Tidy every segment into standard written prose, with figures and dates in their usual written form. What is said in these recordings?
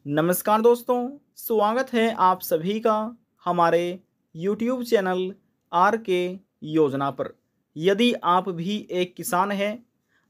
नमस्कार दोस्तों, स्वागत है आप सभी का हमारे YouTube चैनल आर के योजना पर। यदि आप भी एक किसान हैं,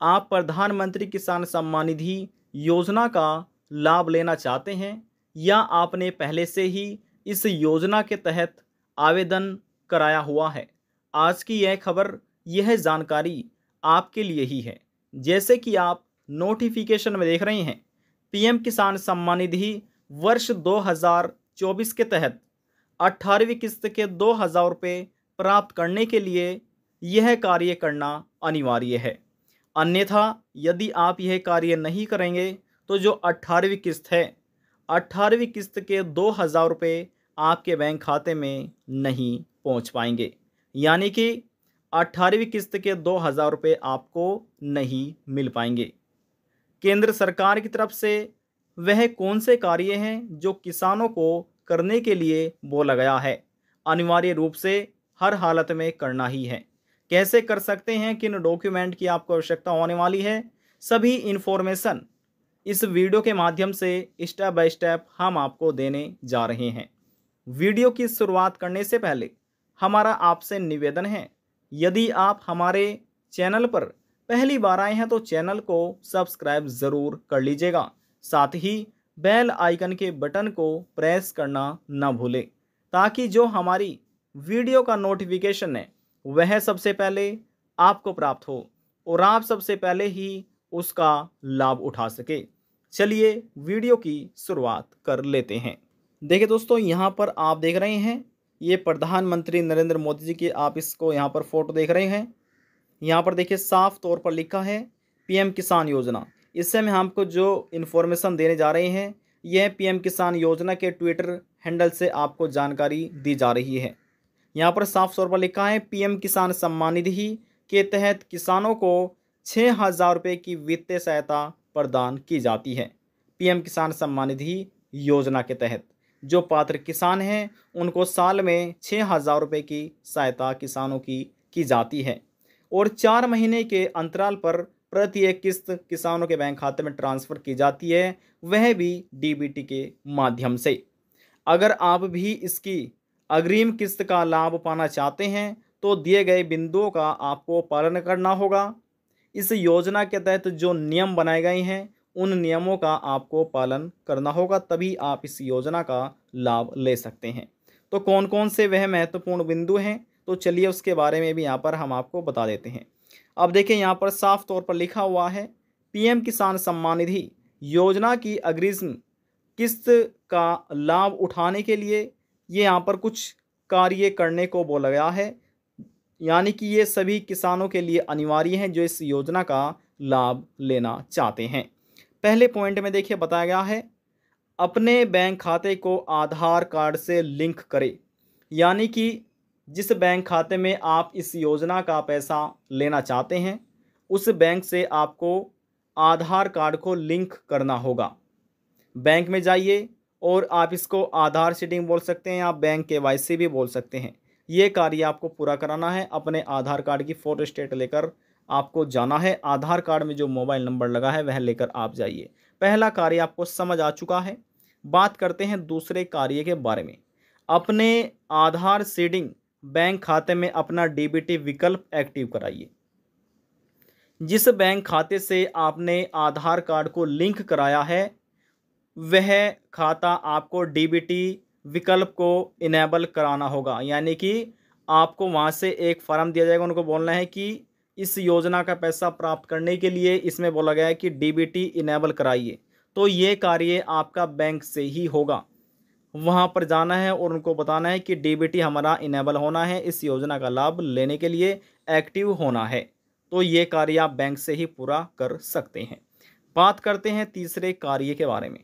आप प्रधानमंत्री किसान सम्मान निधि योजना का लाभ लेना चाहते हैं या आपने पहले से ही इस योजना के तहत आवेदन कराया हुआ है, आज की यह खबर, यह जानकारी आपके लिए ही है। जैसे कि आप नोटिफिकेशन में देख रहे हैं, पीएम किसान सम्मान निधि वर्ष 2024 के तहत 18वीं किस्त के 2000 रुपये प्राप्त करने के लिए यह कार्य करना अनिवार्य है। अन्यथा यदि आप यह कार्य नहीं करेंगे तो जो 18वीं किस्त है, 18वीं किस्त के 2000 रुपये आपके बैंक खाते में नहीं पहुंच पाएंगे। यानी कि 18वीं किस्त के 2000 रुपये आपको नहीं मिल पाएंगे। केंद्र सरकार की तरफ से वह कौन से कार्य हैं जो किसानों को करने के लिए बोला गया है, अनिवार्य रूप से हर हालत में करना ही है। कैसे कर सकते हैं, किन डॉक्यूमेंट की आपको आवश्यकता होने वाली है, सभी इन्फॉर्मेशन इस वीडियो के माध्यम से स्टेप बाय स्टेप हम आपको देने जा रहे हैं। वीडियो की शुरुआत करने से पहले हमारा आपसे निवेदन है, यदि आप हमारे चैनल पर पहली बार आए हैं तो चैनल को सब्सक्राइब ज़रूर कर लीजिएगा। साथ ही बेल आइकन के बटन को प्रेस करना न भूलें, ताकि जो हमारी वीडियो का नोटिफिकेशन है वह सबसे पहले आपको प्राप्त हो और आप सबसे पहले ही उसका लाभ उठा सके। चलिए वीडियो की शुरुआत कर लेते हैं। देखिए दोस्तों, यहाँ पर आप देख रहे हैं, ये प्रधानमंत्री नरेंद्र मोदी जी की आप इसको यहाँ पर फोटो देख रहे हैं। यहाँ पर देखिए साफ तौर पर लिखा है पीएम किसान योजना। इससे हम आपको जो इन्फॉर्मेशन देने जा रहे हैं, यह पीएम किसान योजना के ट्विटर हैंडल से आपको जानकारी दी जा रही है। यहाँ पर साफ तौर पर लिखा है पीएम किसान सम्मान निधि के तहत किसानों को 6000 रुपये की वित्तीय सहायता प्रदान की जाती है। पीएम किसान सम्मान निधि योजना के तहत जो पात्र किसान हैं उनको साल में 6000 रुपये की सहायता किसानों की जाती है और 4 महीने के अंतराल पर प्रति एक किस्त किसानों के बैंक खाते में ट्रांसफ़र की जाती है, वह भी डीबीटी के माध्यम से। अगर आप भी इसकी अग्रिम किस्त का लाभ पाना चाहते हैं तो दिए गए बिंदुओं का आपको पालन करना होगा। इस योजना के तहत जो नियम बनाए गए हैं उन नियमों का आपको पालन करना होगा, तभी आप इस योजना का लाभ ले सकते हैं। तो कौन कौन से वह महत्वपूर्ण बिंदु हैं, तो चलिए उसके बारे में भी यहाँ पर हम आपको बता देते हैं। अब देखिए यहाँ पर साफ तौर पर लिखा हुआ है पीएम किसान सम्मान निधि योजना की अग्रिम किस्त का लाभ उठाने के लिए ये यहाँ पर कुछ कार्य करने को बोला गया है। यानी कि ये सभी किसानों के लिए अनिवार्य हैं जो इस योजना का लाभ लेना चाहते हैं। पहले पॉइंट में देखिए बताया गया है अपने बैंक खाते को आधार कार्ड से लिंक करें। यानी कि जिस बैंक खाते में आप इस योजना का पैसा लेना चाहते हैं उस बैंक से आपको आधार कार्ड को लिंक करना होगा। बैंक में जाइए और आप इसको आधार सीडिंग बोल सकते हैं, आप बैंक केवाईसी भी बोल सकते हैं। ये कार्य आपको पूरा कराना है। अपने आधार कार्ड की फ़ोटो स्टेट लेकर आपको जाना है। आधार कार्ड में जो मोबाइल नंबर लगा है वह लेकर आप जाइए। पहला कार्य आपको समझ आ चुका है। बात करते हैं दूसरे कार्य के बारे में। अपने आधार सीडिंग बैंक खाते में अपना डीबीटी विकल्प एक्टिव कराइए। जिस बैंक खाते से आपने आधार कार्ड को लिंक कराया है वह खाता आपको डीबीटी विकल्प को इनेबल कराना होगा। यानी कि आपको वहां से एक फॉर्म दिया जाएगा, उनको बोलना है कि इस योजना का पैसा प्राप्त करने के लिए इसमें बोला गया है कि डीबीटी इनेबल कराइए। तो ये कार्य आपका बैंक से ही होगा। वहां पर जाना है और उनको बताना है कि डीबीटी हमारा इनेबल होना है, इस योजना का लाभ लेने के लिए एक्टिव होना है। तो ये कार्य आप बैंक से ही पूरा कर सकते हैं। बात करते हैं तीसरे कार्य के बारे में।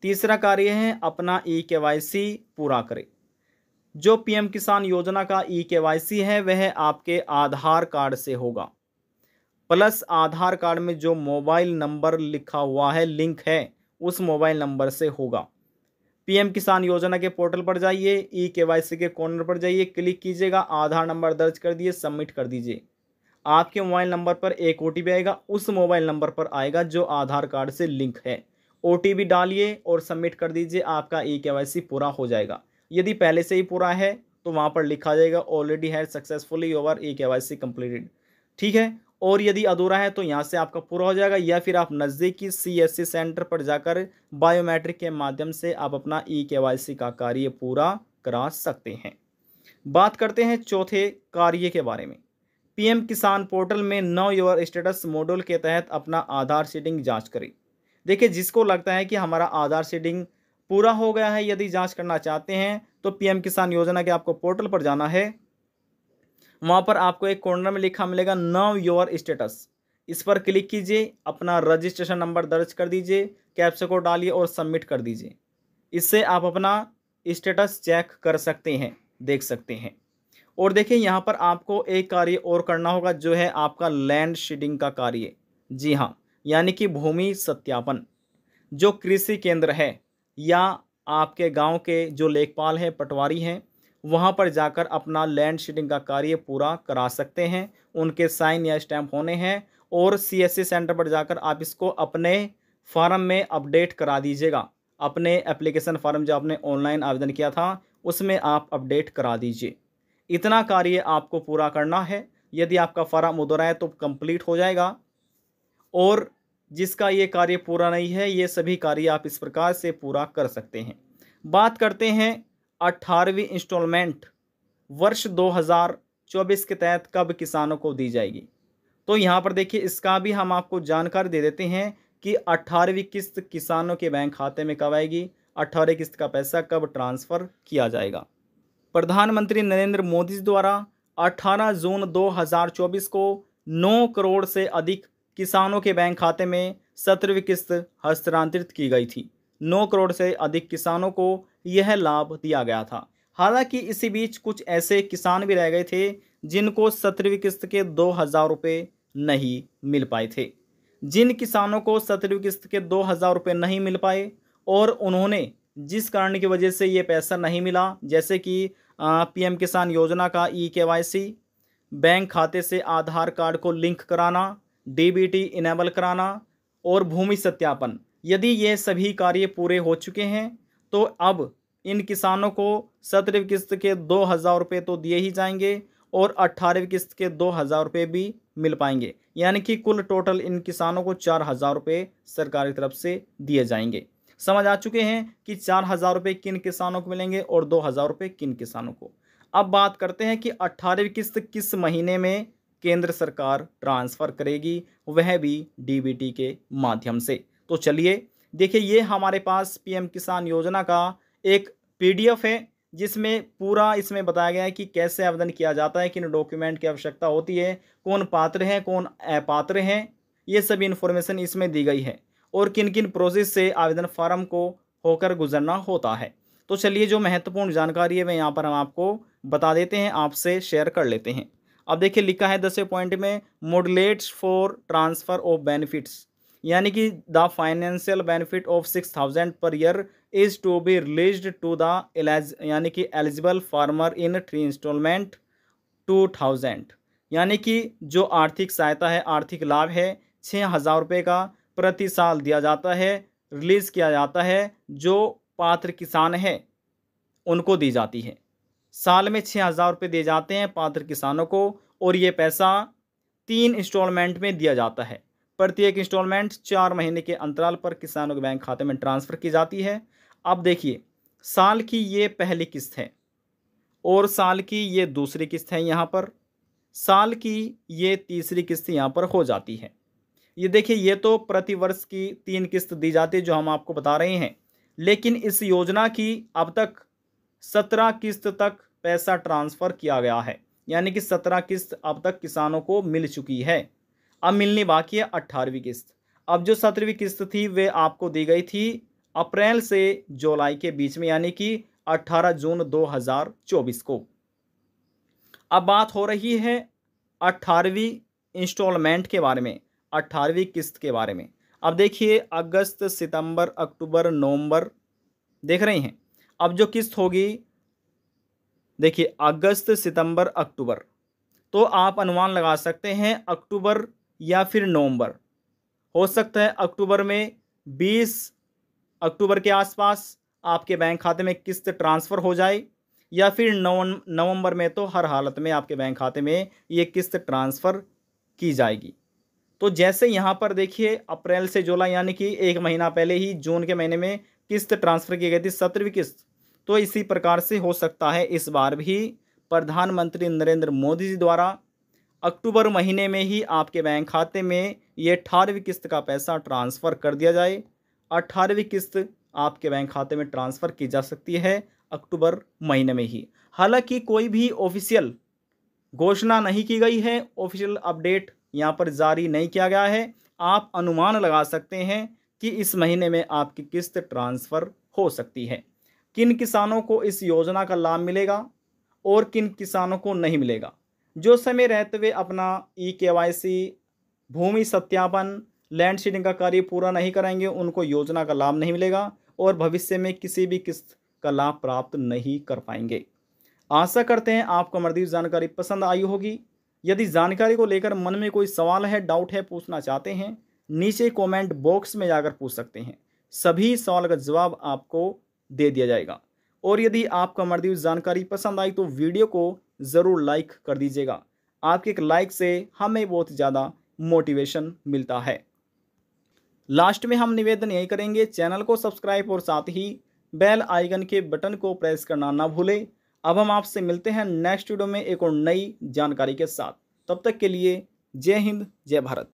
तीसरा कार्य है अपना ई-केवाईसी पूरा करें। जो पीएम किसान योजना का ई-केवाईसी है वह आपके आधार कार्ड से होगा, प्लस आधार कार्ड में जो मोबाइल नंबर लिखा हुआ है लिंक है उस मोबाइल नंबर से होगा। पीएम किसान योजना के पोर्टल पर जाइए, ई-केवाईसी के कॉर्नर पर जाइए, क्लिक कीजिएगा, आधार नंबर दर्ज कर दिए, सबमिट कर दीजिए। आपके मोबाइल नंबर पर एक ओटीपी आएगा, उस मोबाइल नंबर पर आएगा जो आधार कार्ड से लिंक है। OTP डालिए और सबमिट कर दीजिए, आपका eKYC पूरा हो जाएगा। यदि पहले से ही पूरा है तो वहाँ पर लिखा जाएगा already has successfully your eKYC completed, ठीक है। और यदि अधूरा है तो यहाँ से आपका पूरा हो जाएगा, या फिर आप नज़दीकी CSC सेंटर पर जाकर बायोमेट्रिक के माध्यम से आप अपना eKYC का कार्य पूरा करा सकते हैं। बात करते हैं चौथे कार्य के बारे में। PM किसान पोर्टल में नो योर स्टेटस मॉड्यूल के तहत अपना आधार सीडिंग जांच करें। देखिए, जिसको लगता है कि हमारा आधार सीडिंग पूरा हो गया है, यदि जांच करना चाहते हैं तो PM किसान योजना के आपको पोर्टल पर जाना है। वहाँ पर आपको एक कॉर्नर में लिखा मिलेगा नो योर स्टेटस, इस पर क्लिक कीजिए, अपना रजिस्ट्रेशन नंबर दर्ज कर दीजिए, कैप्चा कोड डालिए और सबमिट कर दीजिए। इससे आप अपना स्टेटस चेक कर सकते हैं, देख सकते हैं। और देखिए, यहाँ पर आपको एक कार्य और करना होगा, जो है आपका लैंड सीडिंग का कार्य। जी हाँ, यानी कि भूमि सत्यापन। जो कृषि केंद्र है या आपके गांव के जो लेखपाल हैं, पटवारी हैं, वहां पर जाकर अपना लैंड सीडिंग का कार्य पूरा करा सकते हैं। उनके साइन या स्टैंप होने हैं और CSC सेंटर पर जाकर आप इसको अपने फॉर्म में अपडेट करा दीजिएगा। अपने एप्लीकेशन फॉर्म जो आपने ऑनलाइन आवेदन किया था उसमें आप अपडेट करा दीजिए। इतना कार्य आपको पूरा करना है। यदि आपका फॉर्म अधूरा है तो कंप्लीट हो जाएगा, और जिसका ये कार्य पूरा नहीं है, ये सभी कार्य आप इस प्रकार से पूरा कर सकते हैं। बात करते हैं 18वीं इंस्टॉलमेंट वर्ष 2024 के तहत कब किसानों को दी जाएगी। तो यहाँ पर देखिए, इसका भी हम आपको जानकारी दे देते हैं कि 18वीं किस्त किसानों के बैंक खाते में कब आएगी, 18वीं किस्त का पैसा कब ट्रांसफ़र किया जाएगा। प्रधानमंत्री नरेंद्र मोदी द्वारा 18 जून 2024 को 9 करोड़ से अधिक किसानों के बैंक खाते में 17वीं किस्त हस्तांतरित की गई थी। 9 करोड़ से अधिक किसानों को यह लाभ दिया गया था। हालांकि इसी बीच कुछ ऐसे किसान भी रह गए थे जिनको 17वीं किस्त के 2,000 रुपये नहीं मिल पाए थे। जिन किसानों को 17वीं किस्त के 2,000 रुपये नहीं मिल पाए और उन्होंने जिस कारण की वजह से ये पैसा नहीं मिला, जैसे कि PM किसान योजना का eKYC, बैंक खाते से आधार कार्ड को लिंक कराना, DBT इनेबल कराना और भूमि सत्यापन, यदि ये सभी कार्य पूरे हो चुके हैं तो अब इन किसानों को 17वीं किस्त के 2,000 रुपये तो दिए ही जाएंगे और 18वीं किस्त के 2,000 रुपये भी मिल पाएंगे। यानी कि कुल टोटल इन किसानों को 4,000 रुपये सरकार की तरफ से दिए जाएंगे। समझ आ चुके हैं कि 4,000 रुपये किन किसानों को मिलेंगे और 2,000 रुपये किन किसानों को। अब बात करते हैं कि 18वीं किस्त किस महीने में केंद्र सरकार ट्रांसफ़र करेगी, वह भी DBT के माध्यम से। तो चलिए देखिए, ये हमारे पास PM किसान योजना का एक PDF है जिसमें पूरा इसमें बताया गया है कि कैसे आवेदन किया जाता है, किन डॉक्यूमेंट की आवश्यकता होती है, कौन पात्र हैं कौन अपात्र हैं, ये सभी इन्फॉर्मेशन इसमें दी गई है और किन किन प्रोसेस से आवेदन फार्म को होकर गुजरना होता है। तो चलिए, जो महत्वपूर्ण जानकारी है वह यहाँ पर हम आपको बता देते हैं, आपसे शेयर कर लेते हैं। अब देखिए, लिखा है 10वें पॉइंट में modulates for transfer of benefits, यानी कि the financial benefit of 6,000 per year is to be released to the यानी कि एलिजिबल फार्मर इन 3 इंस्टॉलमेंट 2,000, यानी कि जो आर्थिक सहायता है, आर्थिक लाभ है 6,000 रुपये का प्रति साल दिया जाता है, रिलीज़ किया जाता है। जो पात्र किसान है उनको दी जाती है। साल में 6,000 रुपये दिए जाते हैं पात्र किसानों को और ये पैसा 3 इंस्टॉलमेंट में दिया जाता है। प्रत्येक इंस्टॉलमेंट 4 महीने के अंतराल पर किसानों के बैंक खाते में ट्रांसफ़र की जाती है। अब देखिए, साल की ये पहली किस्त है और साल की ये दूसरी किस्त है, यहाँ पर साल की ये तीसरी किस्त यहाँ पर हो जाती है। ये देखिए, ये तो प्रति वर्ष की 3 किस्त दी जाती है जो हम आपको बता रहे हैं, लेकिन इस योजना की अब तक 17 किस्त तक पैसा ट्रांसफ़र किया गया है, यानी कि 17 किस्त अब तक किसानों को मिल चुकी है। अब मिलनी बाकी है 18वीं किस्त। अब जो 17वीं किस्त थी वे आपको दी गई थी अप्रैल से जुलाई के बीच में, यानी कि 18 जून 2024 को। अब बात हो रही है 18वीं इंस्टॉलमेंट के बारे में, 18वीं किस्त के बारे में। अब देखिए, अगस्त, सितंबर, अक्टूबर, नवंबर देख रहे हैं। अब जो किस्त होगी, देखिए अगस्त, सितंबर, अक्टूबर, तो आप अनुमान लगा सकते हैं अक्टूबर या फिर नवंबर। हो सकता है अक्टूबर में 20 अक्टूबर के आसपास आपके बैंक खाते में किस्त ट्रांसफ़र हो जाए, या फिर नवंबर में तो हर हालत में आपके बैंक खाते में ये किस्त ट्रांसफ़र की जाएगी। तो जैसे यहाँ पर देखिए अप्रैल से जुलाई यानी कि 1 महीना पहले ही जून के महीने में किस्त ट्रांसफ़र की गई थी 17वीं किस्त। तो इसी प्रकार से हो सकता है इस बार भी प्रधानमंत्री नरेंद्र मोदी जी द्वारा अक्टूबर महीने में ही आपके बैंक खाते में ये 18वीं किस्त का पैसा ट्रांसफ़र कर दिया जाए। 18वीं किस्त आपके बैंक खाते में ट्रांसफ़र की जा सकती है अक्टूबर महीने में ही। हालांकि कोई भी ऑफिशियल घोषणा नहीं की गई है, ऑफिशियल अपडेट यहाँ पर जारी नहीं किया गया है। आप अनुमान लगा सकते हैं कि इस महीने में आपकी किस्त ट्रांसफ़र हो सकती है। किन किसानों को इस योजना का लाभ मिलेगा और किन किसानों को नहीं मिलेगा, जो समय रहते हुए अपना ई-केवाईसी, भूमि सत्यापन, लैंड सीडिंग का कार्य पूरा नहीं कराएंगे, उनको योजना का लाभ नहीं मिलेगा और भविष्य में किसी भी किस्त का लाभ प्राप्त नहीं कर पाएंगे। आशा करते हैं आपको हमारी जानकारी पसंद आई होगी। यदि जानकारी को लेकर मन में कोई सवाल है, डाउट है, पूछना चाहते हैं, नीचे कमेंट बॉक्स में जाकर पूछ सकते हैं। सभी सवाल का जवाब आपको दे दिया जाएगा। और यदि आपको हमारी जानकारी पसंद आई तो वीडियो को ज़रूर लाइक कर दीजिएगा। आपके एक लाइक से हमें बहुत ज़्यादा मोटिवेशन मिलता है। लास्ट में हम निवेदन यही करेंगे, चैनल को सब्सक्राइब और साथ ही बेल आइकन के बटन को प्रेस करना ना भूलें। अब हम आपसे मिलते हैं नेक्स्ट वीडियो में एक और नई जानकारी के साथ। तब तक के लिए जय हिंद, जय भारत।